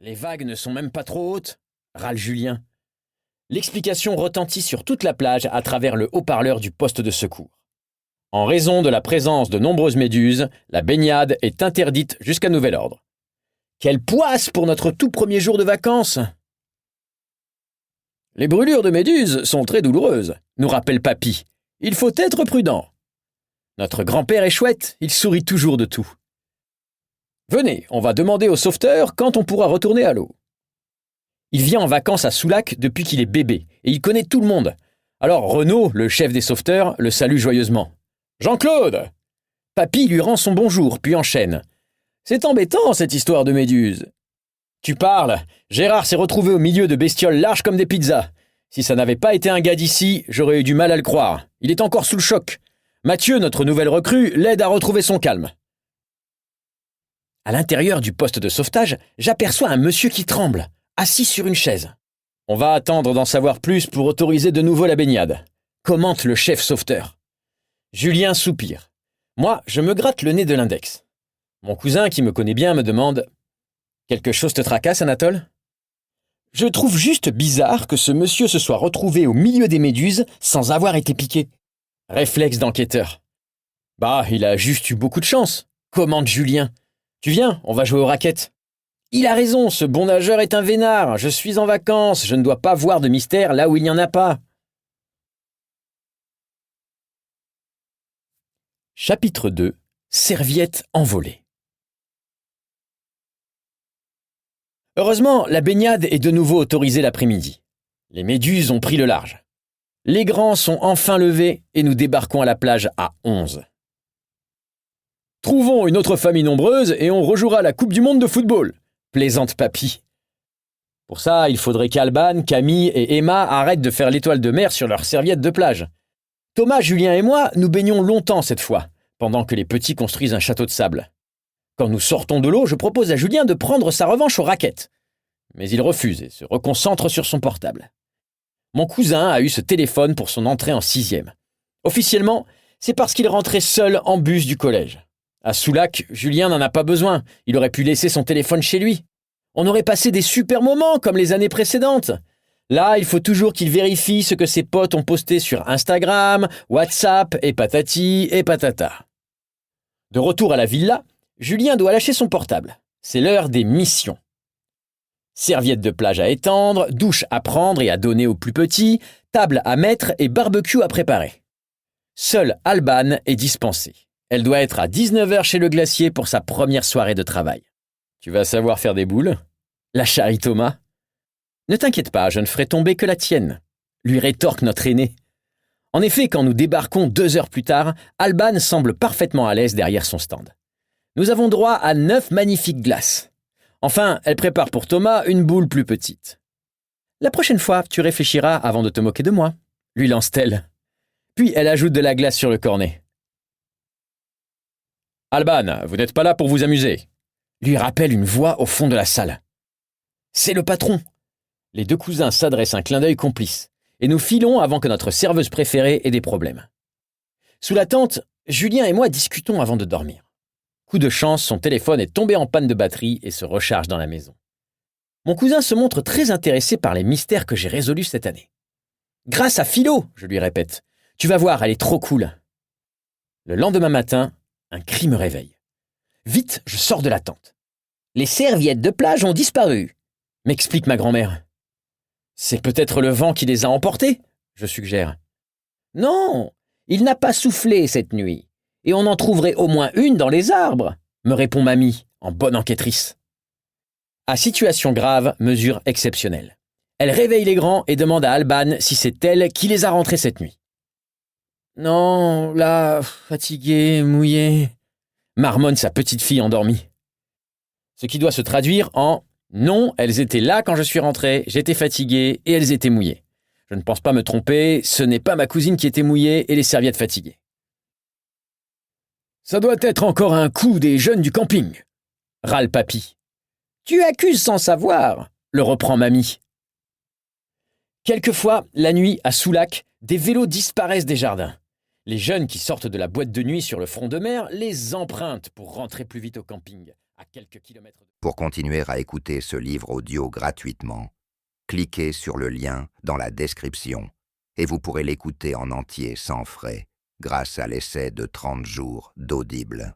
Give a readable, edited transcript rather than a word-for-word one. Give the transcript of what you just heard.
Les vagues ne sont même pas trop hautes, râle Julien. L'explication retentit sur toute la plage à travers le haut-parleur du poste de secours. En raison de la présence de nombreuses méduses, la baignade est interdite jusqu'à nouvel ordre. Quelle poisse pour notre tout premier jour de vacances! Les brûlures de méduses sont très douloureuses, nous rappelle Papy. Il faut être prudent. Notre grand-père est chouette, il sourit toujours de tout. Venez, on va demander au sauveteur quand on pourra retourner à l'eau. Il vient en vacances à Soulac depuis qu'il est bébé, et il connaît tout le monde. Alors Renaud, le chef des sauveteurs, le salue joyeusement. « Jean-Claude !» Papy lui rend son bonjour, puis enchaîne. « C'est embêtant, cette histoire de méduse. »« Tu parles, Gérard s'est retrouvé au milieu de bestioles larges comme des pizzas. Si ça n'avait pas été un gars d'ici, j'aurais eu du mal à le croire. Il est encore sous le choc. Mathieu, notre nouvelle recrue, l'aide à retrouver son calme. » À l'intérieur du poste de sauvetage, j'aperçois un monsieur qui tremble, assis sur une chaise. On va attendre d'en savoir plus pour autoriser de nouveau la baignade, commente le chef sauveteur. Julien soupire. Moi, je me gratte le nez de l'index. Mon cousin, qui me connaît bien, me demande « Quelque chose te tracasse, Anatole ?» Je trouve juste bizarre que ce monsieur se soit retrouvé au milieu des méduses sans avoir été piqué. Réflexe d'enquêteur. « Bah, il a juste eu beaucoup de chance, commente Julien. Tu viens, on va jouer aux raquettes. » Il a raison, ce bon nageur est un vénard. Je suis en vacances, je ne dois pas voir de mystère là où il n'y en a pas. Chapitre 2. Serviette envolée. Heureusement, la baignade est de nouveau autorisée l'après-midi. Les méduses ont pris le large. Les grands sont enfin levés et nous débarquons à la plage à 11. Trouvons une autre famille nombreuse et on rejouera la Coupe du Monde de football, plaisante Papy. Pour ça, il faudrait qu'Alban, Camille et Emma arrêtent de faire l'étoile de mer sur leurs serviettes de plage. Thomas, Julien et moi, nous baignons longtemps cette fois, pendant que les petits construisent un château de sable. Quand nous sortons de l'eau, je propose à Julien de prendre sa revanche aux raquettes. Mais il refuse et se reconcentre sur son portable. Mon cousin a eu ce téléphone pour son entrée en 6e. Officiellement, c'est parce qu'il rentrait seul en bus du collège. À Soulac, Julien n'en a pas besoin, il aurait pu laisser son téléphone chez lui. On aurait passé des super moments comme les années précédentes. Là, il faut toujours qu'il vérifie ce que ses potes ont posté sur Instagram, WhatsApp et patati et patata. De retour à la villa, Julien doit lâcher son portable. C'est l'heure des missions. Serviettes de plage à étendre, douche à prendre et à donner aux plus petits, table à mettre et barbecue à préparer. Seule Alban est dispensée. Elle doit être à 19h chez le glacier pour sa première soirée de travail. Tu vas savoir faire des boules ? La charrie Thomas. Ne t'inquiète pas, je ne ferai tomber que la tienne, lui rétorque notre aîné. En effet, quand nous débarquons 2 heures plus tard, Alban semble parfaitement à l'aise derrière son stand. Nous avons droit à 9 magnifiques glaces. Enfin, elle prépare pour Thomas une boule plus petite. La prochaine fois, tu réfléchiras avant de te moquer de moi, lui lance-t-elle. Puis elle ajoute de la glace sur le cornet. Alban, vous n'êtes pas là pour vous amuser, lui rappelle une voix au fond de la salle. C'est le patron. Les 2 cousins s'adressent un clin d'œil complice, et nous filons avant que notre serveuse préférée ait des problèmes. Sous la tente, Julien et moi discutons avant de dormir. Coup de chance, son téléphone est tombé en panne de batterie et se recharge dans la maison. Mon cousin se montre très intéressé par les mystères que j'ai résolus cette année. Grâce à Philo, je lui répète. Tu vas voir, elle est trop cool. Le lendemain matin, un cri me réveille. Vite, je sors de la tente. Les serviettes de plage ont disparu, m'explique ma grand-mère. C'est peut-être le vent qui les a emportées, je suggère. Non, il n'a pas soufflé cette nuit, et on en trouverait au moins une dans les arbres, me répond mamie, en bonne enquêtrice. À situation grave, mesure exceptionnelle. Elle réveille les grands et demande à Alban si c'est elle qui les a rentrés cette nuit. Non, là, fatiguée, mouillée, marmonne sa petite fille endormie. Ce qui doit se traduire en « Non, elles étaient là quand je suis rentré, j'étais fatiguée et elles étaient mouillées. Je ne pense pas me tromper, ce n'est pas ma cousine qui était mouillée et les serviettes fatiguées. » Ça doit être encore un coup des jeunes du camping, râle Papy. Tu accuses sans savoir, le reprend mamie. Quelquefois, la nuit, à Soulac, des vélos disparaissent des jardins. Les jeunes qui sortent de la boîte de nuit sur le front de mer les empruntent pour rentrer plus vite au camping, à quelques kilomètres de... Pour continuer à écouter ce livre audio gratuitement, cliquez sur le lien dans la description et vous pourrez l'écouter en entier sans frais grâce à l'essai de 30 jours d'Audible.